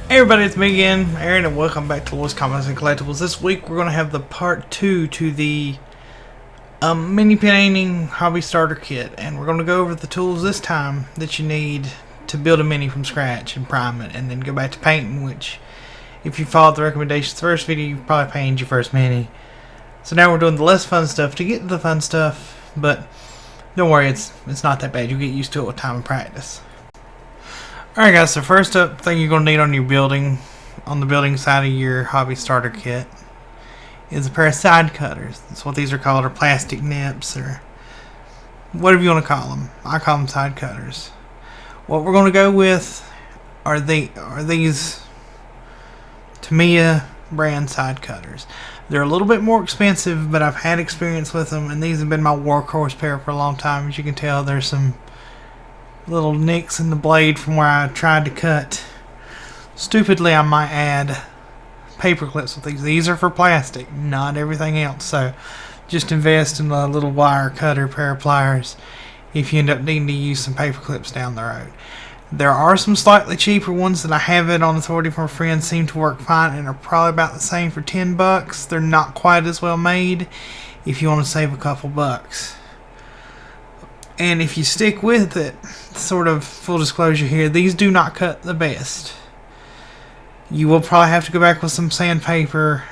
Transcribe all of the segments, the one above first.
Hey everybody, it's me again, Aaron, and welcome back to Lost Comics and Collectibles. This week we're going to have the part 2 to the mini painting hobby starter kit, and we're going to go over the tools this time that you need to build a mini from scratch and prime it, and then go back to painting, which if you followed the recommendations the first video, you probably painted your first mini. So now we're doing the less fun stuff to get to the fun stuff, but don't worry, it's not that bad. You'll get used to it with time and practice. Alright guys, so first up thing you're going to need on your building, on the building side of your hobby starter kit, is a pair of side cutters. That's what these are called, or plastic nips, or whatever you want to call them. I call them side cutters. What we're going to go with are these Tamiya brand side cutters. They're a little bit more expensive, but I've had experience with them, and these have been my workhorse pair for a long time. As you can tell, there's some little nicks in the blade from where I tried to cut. Stupidly, I might add paper clips with these. These are for plastic, not everything else. So just invest in a little wire cutter, pair of pliers, if you end up needing to use some paper clips down the road. There are some slightly cheaper ones that I have it on authority from a friend, seem to work fine, and are probably about the same for $10. They're not quite as well made if you want to save a couple bucks. And if you stick with it, sort of full disclosure here, these do not cut the best. You will probably have to go back with some sandpaper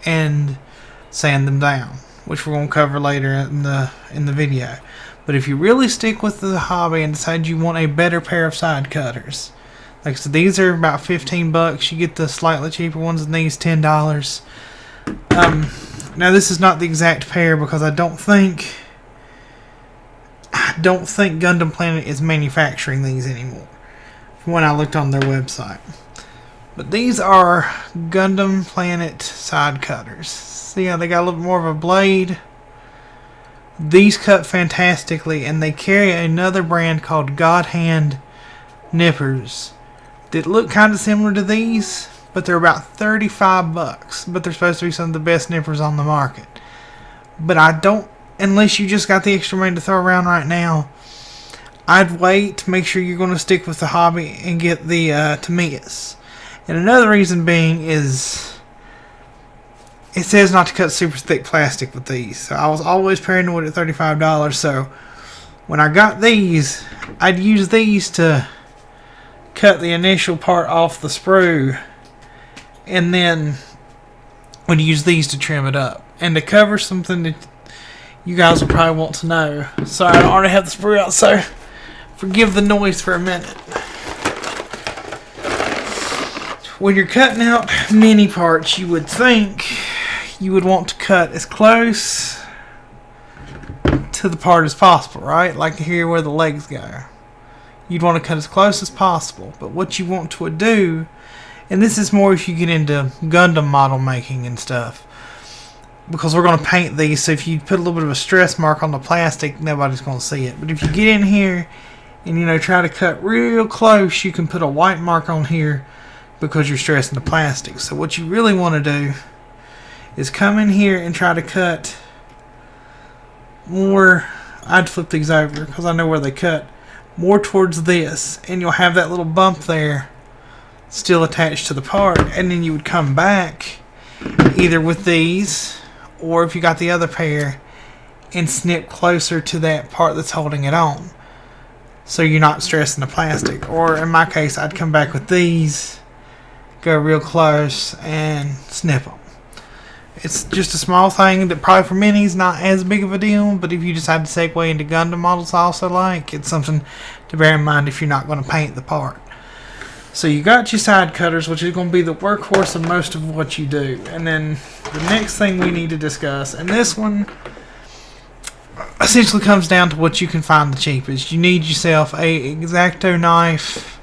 and sand them down, which we're going to cover later in the video. But if you really stick with the hobby and decide you want a better pair of side cutters, like I said, these are about $15. You get the slightly cheaper ones than these, $10. Now this is not the exact pair because I don't think Gundam Planet is manufacturing these anymore from when I looked on their website. But these are Gundam Planet side cutters. See how they got a little more of a blade? These cut fantastically, and they carry another brand called God Hand nippers that look kind of similar to these, but they're about $35, but they're supposed to be some of the best nippers on the market. But I don't, unless you just got the extra money to throw around right now, I'd wait, make sure you're going to stick with the hobby and get the Tamiyas. And another reason being is it says not to cut super thick plastic with these. So I was always paranoid at $35. So when I got these, I'd use these to cut the initial part off the sprue, and then would use these to trim it up. And to cover something that you guys will probably want to know. Sorry, I don't already have the sprue out, so forgive the noise for a minute. When you're cutting out mini parts, you would think you would want to cut as close to the part as possible, right? Like here where the legs go. You'd want to cut as close as possible. But what you want to do, and this is more if you get into Gundam model making and stuff, because we're going to paint these, so if you put a little bit of a stress mark on the plastic, nobody's going to see it. But if you get in here and try to cut real close, you can put a white mark on here because you're stressing the plastic. So what you really want to do is come in here and try to cut more. I'd flip these over because I know where they cut more towards this, and you'll have that little bump there still attached to the part, and then you would come back either with these, or if you got the other pair, and snip closer to that part that's holding it on, so you're not stressing the plastic. Or in my case, I'd come back with these, go real close, and snip them. It's just a small thing that probably for many is not as big of a deal, but if you decide to segue into Gundam models I also like, it's something to bear in mind if you're not going to paint the part. So you got your side cutters, which is going to be the workhorse of most of what you do. And then the next thing we need to discuss, and this one essentially comes down to what you can find the cheapest. You need yourself a X-Acto knife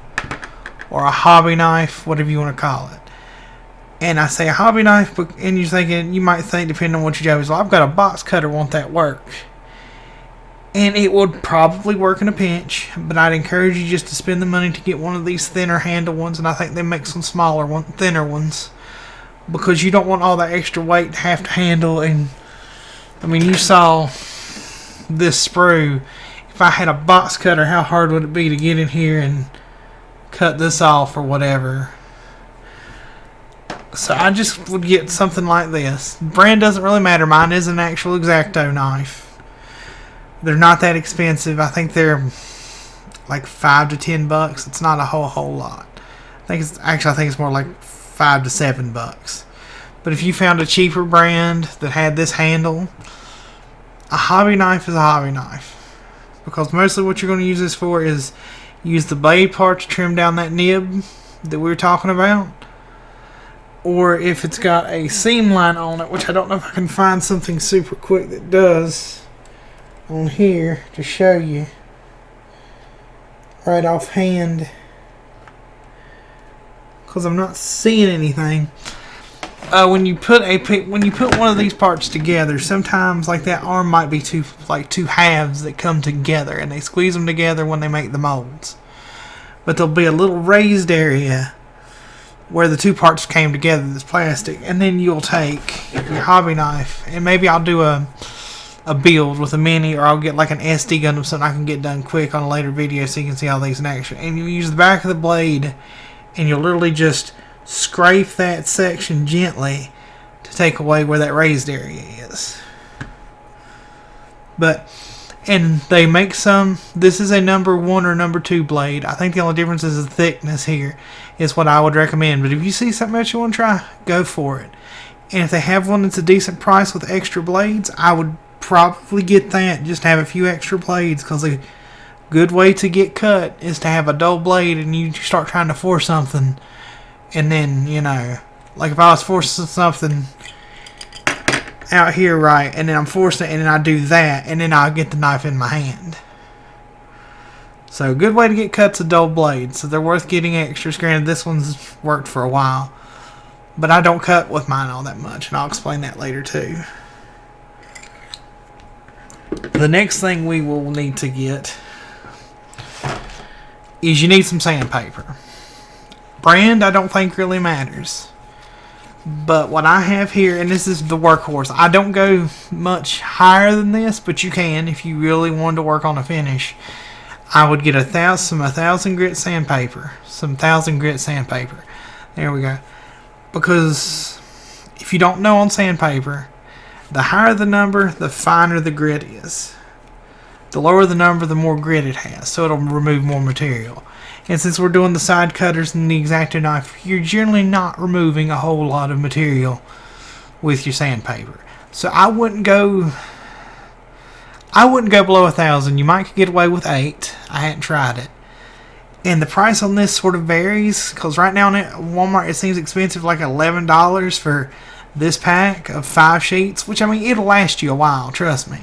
or a hobby knife, whatever you want to call it. And I say a hobby knife, and you're thinking, you might think, depending on what your job is, well, I've got a box cutter, won't that work? And it would probably work in a pinch, but I'd encourage you just to spend the money to get one of these thinner handle ones, and I think they make some smaller ones, thinner ones, because you don't want all that extra weight to have to handle. And I mean, you saw this sprue. If I had a box cutter, how hard would it be to get in here and cut this off or whatever? So I just would get something like this. Brand doesn't really matter. Mine is an actual X-Acto knife. They're not that expensive. I think they're like $5 to $10. It's not a whole lot. I think it's more like $5 to $7. But if you found a cheaper brand that had this handle, a hobby knife is a hobby knife. Because mostly what you're going to use this for is use the blade part to trim down that nib that we were talking about. Or if it's got a seam line on it, which I don't know if I can find something super quick that does on here to show you right offhand, because I'm not seeing anything. When you put one of these parts together, sometimes like that arm might be two halves that come together, and they squeeze them together when they make the molds. But there'll be a little raised area where the two parts came together, this plastic, and then you'll take your hobby knife, and maybe I'll do a build with a mini, or I'll get like an SD gun or something I can get done quick on a later video so you can see all these in action. And you use the back of the blade, and you'll literally just scrape that section gently to take away where that raised area is. And they make some. This is a number 1 or number 2 blade. I think the only difference is the thickness here is what I would recommend. But if you see something else you want to try, go for it. And if they have one that's a decent price with extra blades, I would probably get that. Just have a few extra blades, because a good way to get cut is to have a dull blade and you start trying to force something. And then, like if I was forcing something out here, right, and then I'm forcing it, and then I do that, and then I'll get the knife in my hand. So a good way to get cut's a dull blade, so they're worth getting extras. Granted, this one's worked for a while, but I don't cut with mine all that much, and I'll explain that later too. The next thing we will need to get is you need some sandpaper. Brand I don't think really matters. But what I have here, and this is the workhorse, I don't go much higher than this, but you can if you really wanted to work on a finish. I would get 1,000 grit sandpaper. Some 1,000 grit sandpaper. There we go. Because if you don't know on sandpaper, the higher the number, the finer the grit is. The lower the number, the more grit it has, so it'll remove more material. And since we're doing the side cutters and the X-Acto knife, you're generally not removing a whole lot of material with your sandpaper. So I wouldn't go below 1,000. You might get away with 8. I hadn't tried it. And the price on this sort of varies, because right now at Walmart it seems expensive, like $11 for this pack of 5 sheets, which, I mean, it'll last you a while, trust me.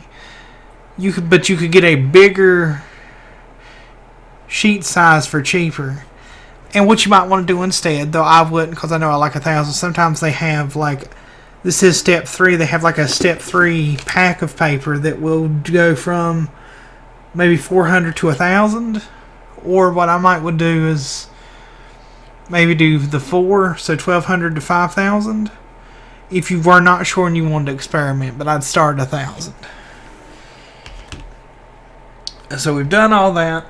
You could get a bigger sheet size for cheaper. And what you might want to do instead, though I wouldn't, because I know I like 1,000, sometimes they have, like, this is step 3, they have like a step 3 pack of paper that will go from maybe 400 to 1,000. Or what I would do is maybe do the 4, so 1,200 to 5,000. If you were not sure and you wanted to experiment, but I'd start at 1,000. So we've done all that.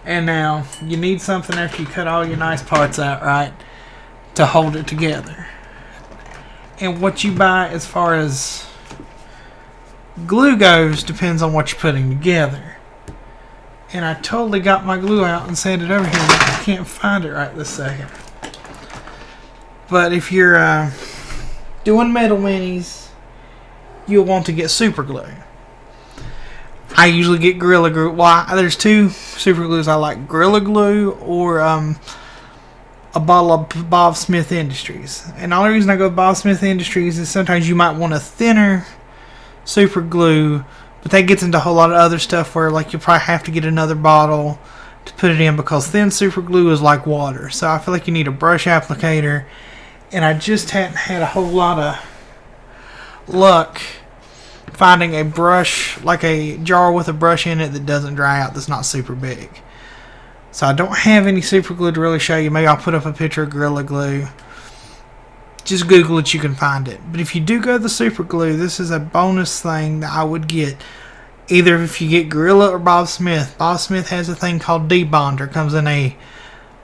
And now you need something after you cut all your nice parts out, right, to hold it together. And what you buy as far as glue goes depends on what you're putting together. And I totally got my glue out and sanded it over here, but I can't find it right this second. But if you're doing metal minis, you'll want to get super glue. I usually get Gorilla Glue. Well, there's 2 super glues I like: Gorilla Glue or a bottle of Bob Smith Industries. And the only reason I go with Bob Smith Industries is sometimes you might want a thinner super glue, but that gets into a whole lot of other stuff where, like, you'll probably have to get another bottle to put it in, because thin super glue is like water. So I feel like you need a brush applicator, and I just hadn't had a whole lot of luck finding a brush, like a jar with a brush in it that doesn't dry out, that's not super big. So I don't have any super glue to really show you. Maybe I'll put up a picture of Gorilla Glue. Just Google it, you can find it. But if you do go the super glue, this is a bonus thing that I would get. Either if you get Gorilla or Bob Smith. Bob Smith has a thing called debonder. It comes in a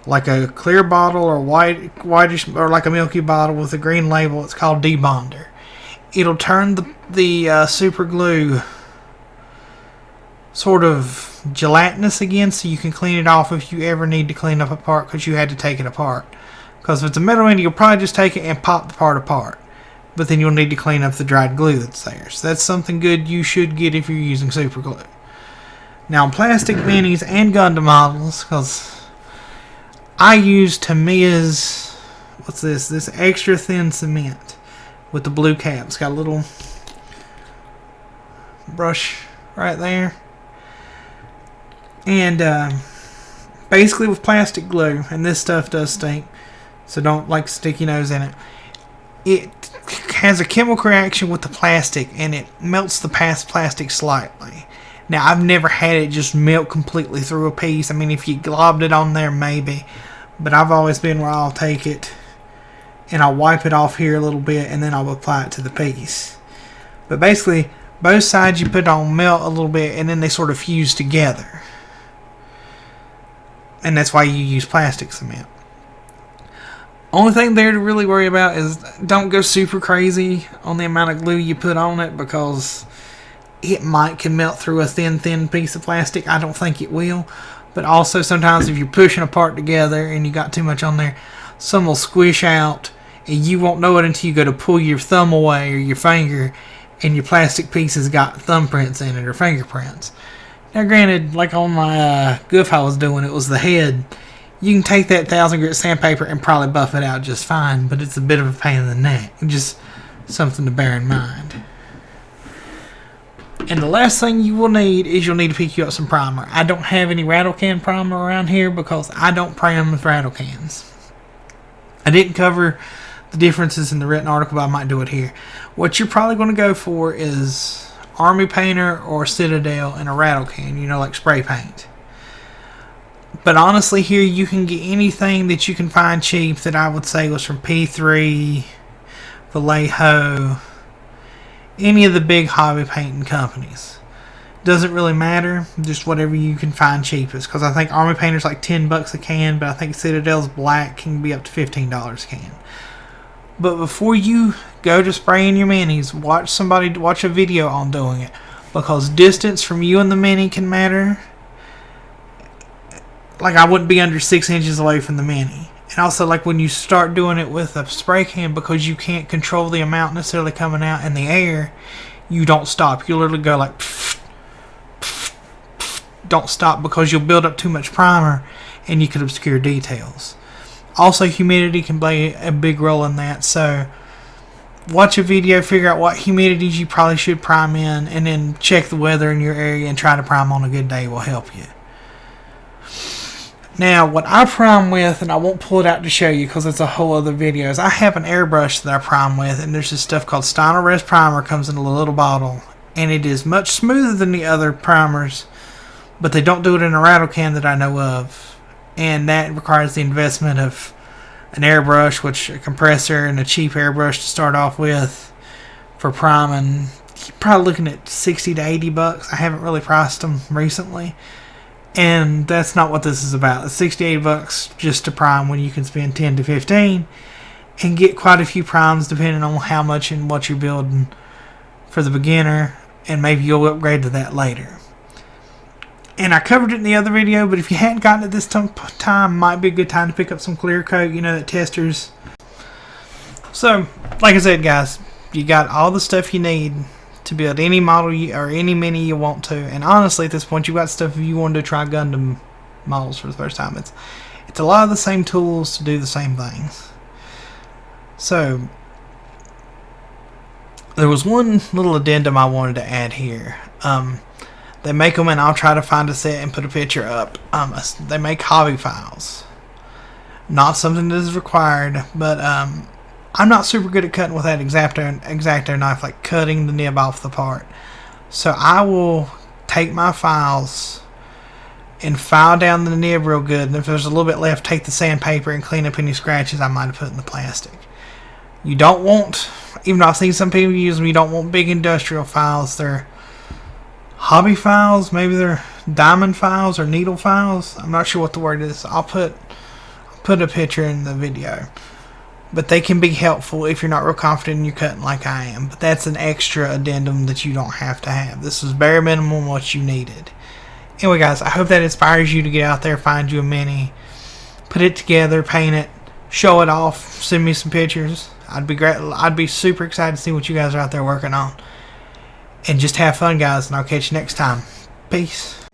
like a clear bottle or whitish or like a milky bottle with a green label. It's called debonder. It'll turn the super glue sort of gelatinous again, so you can clean it off if you ever need to clean up a part because you had to take it apart. Because if it's a metal end, you'll probably just take it and pop the part apart, but then you'll need to clean up the dried glue that's there. So that's something good you should get if you're using super glue. Now, plastic minis and Gundam models, because I use Tamiya's, what's this? This extra thin cement with the blue cap. It's got a little brush right there. And basically with plastic glue, and this stuff does stink, so don't like stick your nose in it. It has a chemical reaction with the plastic, and it melts the plastic slightly. Now, I've never had it just melt completely through a piece. I mean, if you globbed it on there, maybe. But I've always been where I'll take it and I'll wipe it off here a little bit, and then I'll apply it to the piece. But basically, both sides you put on melt a little bit, and then they sort of fuse together. And that's why you use plastic cement. Only thing there to really worry about is don't go super crazy on the amount of glue you put on it, because it can melt through a thin piece of plastic. I don't think it will. But also sometimes if you're pushing a part together and you got too much on there, some will squish out, and you won't know it until you go to pull your thumb away or your finger, and your plastic piece has got thumbprints in it or fingerprints. Now granted, like on my goof I was doing, it was the head. You can take that 1000 grit sandpaper and probably buff it out just fine, but it's a bit of a pain in the neck. Just something to bear in mind. And the last thing you will need is you'll need to pick you up some primer. I don't have any rattle can primer around here because I don't prim with rattle cans. I didn't cover the differences in the written article, but I might do it here. What you're probably going to go for is Army Painter or Citadel in a rattle can, like spray paint. But honestly, here you can get anything that you can find cheap that I would say was from P3, Vallejo, any of the big hobby painting companies. Doesn't really matter, just whatever you can find cheapest. Because I think Army Painter's like $10 a can, but I think Citadel's black can be up to $15 a can. But before you go to spraying your minis, watch a video on doing it, because distance from you and the mini can matter. Like, I wouldn't be under 6 inches away from the mini. And also, like, when you start doing it with a spray can, because you can't control the amount necessarily coming out in the air, you don't stop. You literally go like, pfft, pfft, pfft. Don't stop, because you'll build up too much primer and you could obscure details. Also, humidity can play a big role in that, so watch a video, figure out what humidities you probably should prime in, and then check the weather in your area and try to prime on a good day will help you. Now, what I prime with, and I won't pull it out to show you because it's a whole other video, is I have an airbrush that I prime with, and there's this stuff called Steiner Rest Primer, comes in a little bottle, and it is much smoother than the other primers, but they don't do it in a rattle can that I know of. And that requires the investment of an airbrush, which a compressor and a cheap airbrush to start off with for priming. You're probably looking at $60 to $80. I haven't really priced them recently, and that's not what this is about. It's $60 to $80 just to prime, when you can spend 10 to 15 and get quite a few primes depending on how much and what you're building for the beginner, and maybe you'll upgrade to that later. And I covered it in the other video, but if you hadn't gotten it this time, might be a good time to pick up some clear coat, that testers. So, like I said, guys, you got all the stuff you need to build any model or any mini you want to. And honestly, at this point, you've got stuff if you wanted to try Gundam models for the first time. It's a lot of the same tools to do the same things. So, there was one little addendum I wanted to add here. They make them, and I'll try to find a set and put a picture up. They make hobby files. Not something that is required, but I'm not super good at cutting with that X-Acto knife, like cutting the nib off the part. So I will take my files and file down the nib real good, and if there's a little bit left, take the sandpaper and clean up any scratches I might have put in the plastic. You don't want, even though I've seen some people use them, you don't want big industrial files. They're hobby files, maybe they're diamond files or needle files. I'm not sure what the word is. I'll put put a picture in the video. But they can be helpful if you're not real confident in your cutting like I am. But that's an extra addendum that you don't have to have. This is bare minimum what you needed. Anyway, guys, I hope that inspires you to get out there, find you a Mini, put it together, paint it, show it off, send me some pictures. I'd be super excited to see what you guys are out there working on. And just have fun, guys, and I'll catch you next time. Peace.